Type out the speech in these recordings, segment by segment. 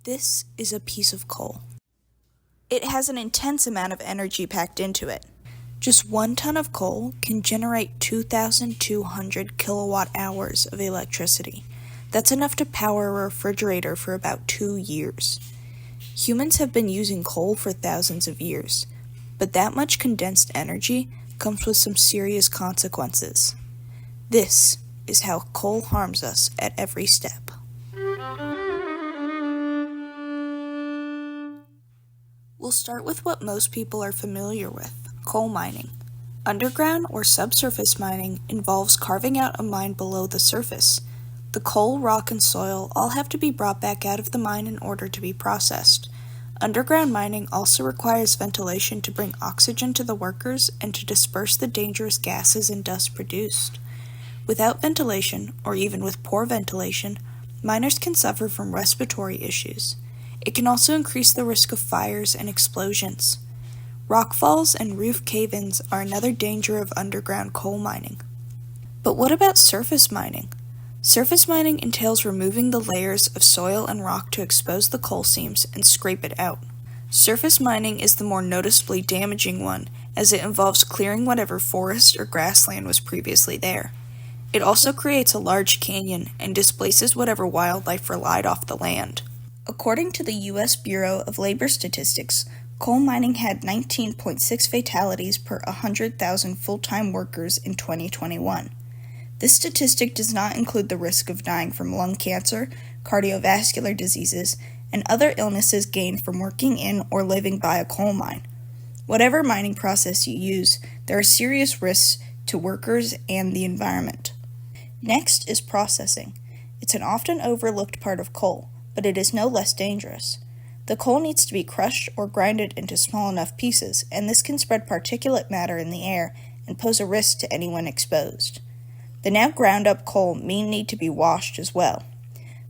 This is a piece of coal. It has an intense amount of energy packed into it. Just 1 ton of coal can generate 2,200 kilowatt hours of electricity. That's enough to power a refrigerator for about 2 years. Humans have been using coal for thousands of years, but that much condensed energy comes with some serious consequences. This is how coal harms us at every step. We'll start with what most people are familiar with, coal mining. Underground or subsurface mining involves carving out a mine below the surface. The coal, rock, and soil all have to be brought back out of the mine in order to be processed. Underground mining also requires ventilation to bring oxygen to the workers and to disperse the dangerous gases and dust produced. Without ventilation, or even with poor ventilation, miners can suffer from respiratory issues. It can also increase the risk of fires and explosions. Rockfalls and roof cave-ins are another danger of underground coal mining. But what about surface mining? Surface mining entails removing the layers of soil and rock to expose the coal seams and scrape it out. Surface mining is the more noticeably damaging one, as it involves clearing whatever forest or grassland was previously there. It also creates a large canyon and displaces whatever wildlife relied off the land. According to the U.S. Bureau of Labor Statistics, coal mining had 19.6 fatalities per 100,000 full-time workers in 2021. This statistic does not include the risk of dying from lung cancer, cardiovascular diseases, and other illnesses gained from working in or living by a coal mine. Whatever mining process you use, there are serious risks to workers and the environment. Next is processing. It's an often overlooked part of coal, but it is no less dangerous. The coal needs to be crushed or grinded into small enough pieces, and this can spread particulate matter in the air and pose a risk to anyone exposed. The now ground up coal may need to be washed as well.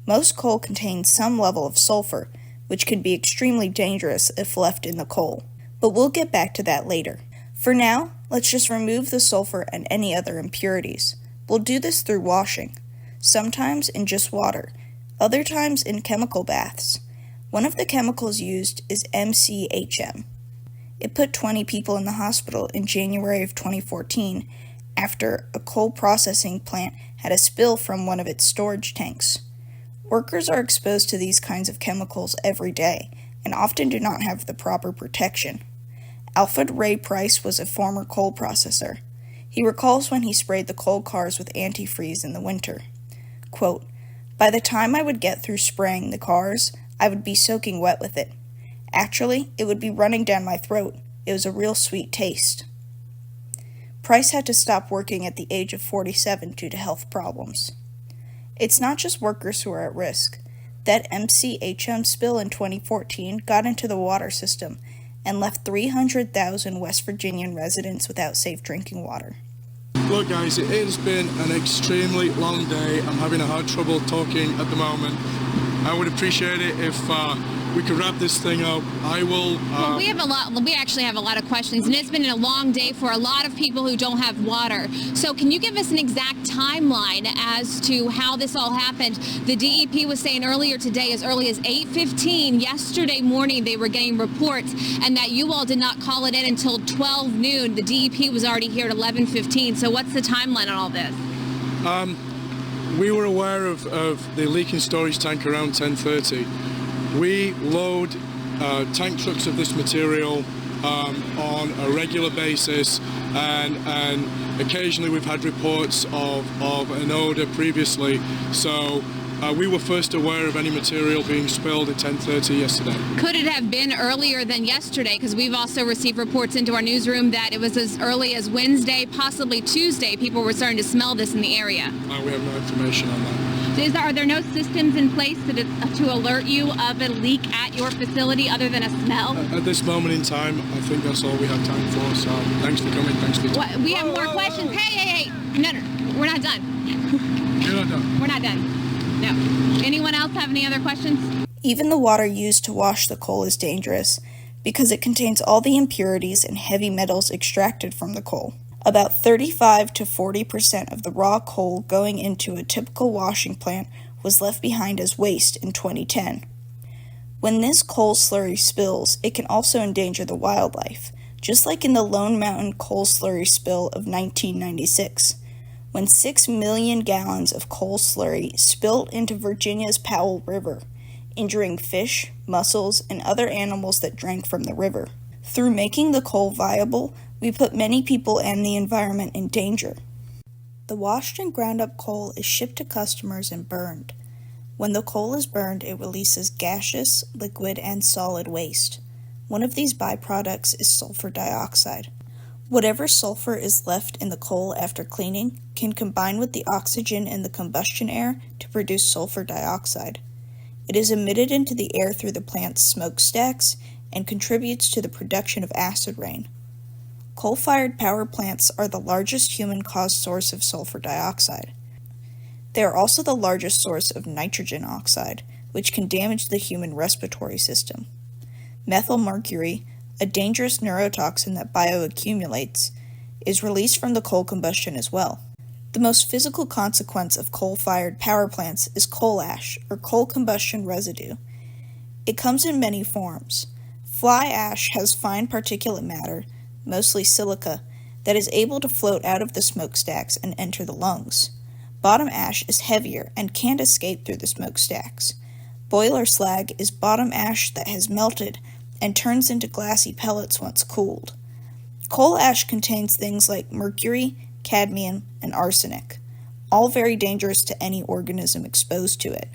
Most coal contains some level of sulfur, which can be extremely dangerous if left in the coal, but we'll get back to that later. For now, let's just remove the sulfur and any other impurities. We'll do this through washing, sometimes in just water, other times in chemical baths. One of the chemicals used is MCHM. It put 20 people in the hospital in January of 2014 after a coal processing plant had a spill from one of its storage tanks. Workers are exposed to these kinds of chemicals every day and often do not have the proper protection. Alfred Ray Price was a former coal processor. He recalls when he sprayed the coal cars with antifreeze in the winter. Quote, "By the time I would get through spraying the cars, I would be soaking wet with it. Actually, it would be running down my throat. It was a real sweet taste." Price had to stop working at the age of 47 due to health problems. It's not just workers who are at risk. That MCHM spill in 2014 got into the water system and left 300,000 West Virginian residents without safe drinking water. Look guys, it has been an extremely long day. I'm having a hard trouble talking at the moment. I would appreciate it if we could wrap this thing up. I will... Well, we actually have a lot of questions, and it's been a long day for a lot of people who don't have water. So can you give us an exact timeline as to how this all happened? The DEP was saying earlier today, as early as 8:15 yesterday morning, they were getting reports, and that you all did not call it in until 12 noon. The DEP was already here at 11:15. So what's the timeline on all this? We were aware of the leaking storage tank around 10:30. We load tank trucks of this material on a regular basis, and occasionally we've had reports of an odor previously. So we were first aware of any material being spilled at 10:30 yesterday. Could it have been earlier than yesterday? Because we've also received reports into our newsroom that it was as early as Wednesday, possibly Tuesday, people were starting to smell this in the area. We have no information on that. Are there no systems in place to alert you of a leak at your facility other than a smell? At this moment in time, I think that's all we have time for. So thanks for coming. Thanks for your time. We have more questions. Hey. No, we're not done. You're not done. We're not done. No. Anyone else have any other questions? Even the water used to wash the coal is dangerous because it contains all the impurities and heavy metals extracted from the coal. About 35 to 40% of the raw coal going into a typical washing plant was left behind as waste in 2010. When this coal slurry spills, it can also endanger the wildlife, just like in the Lone Mountain coal slurry spill of 1996, when 6 million gallons of coal slurry spilled into Virginia's Powell River, injuring fish, mussels, and other animals that drank from the river. Through making the coal viable, we put many people and the environment in danger. The washed and ground up coal is shipped to customers and burned. When the coal is burned, it releases gaseous, liquid, and solid waste. One of these byproducts is sulfur dioxide. Whatever sulfur is left in the coal after cleaning can combine with the oxygen in the combustion air to produce sulfur dioxide. It is emitted into the air through the plant's smokestacks and contributes to the production of acid rain. Coal-fired power plants are the largest human-caused source of sulfur dioxide. They are also the largest source of nitrogen oxide, which can damage the human respiratory system. Methylmercury, a dangerous neurotoxin that bioaccumulates, is released from the coal combustion as well. The most physical consequence of coal-fired power plants is coal ash, or coal combustion residue. It comes in many forms. Fly ash has fine particulate matter, mostly silica, that is able to float out of the smokestacks and enter the lungs. Bottom ash is heavier and can't escape through the smokestacks. Boiler slag is bottom ash that has melted and turns into glassy pellets once cooled. Coal ash contains things like mercury, cadmium, and arsenic, all very dangerous to any organism exposed to it.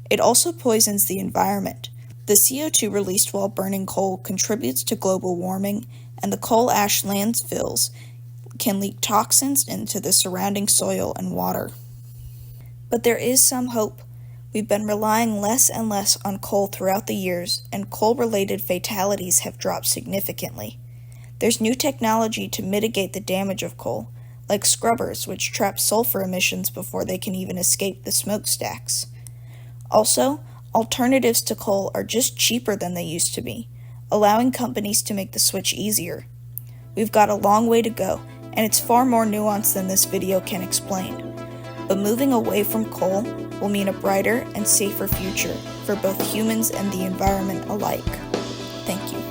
It also poisons the environment. The CO2 released while burning coal contributes to global warming, and the coal ash landfills can leak toxins into the surrounding soil and water. But there is some hope. We've been relying less and less on coal throughout the years, and coal-related fatalities have dropped significantly. There's new technology to mitigate the damage of coal, like scrubbers, which trap sulfur emissions before they can even escape the smokestacks. Also, alternatives to coal are just cheaper than they used to be, allowing companies to make the switch easier. We've got a long way to go, and it's far more nuanced than this video can explain. But moving away from coal will mean a brighter and safer future for both humans and the environment alike. Thank you.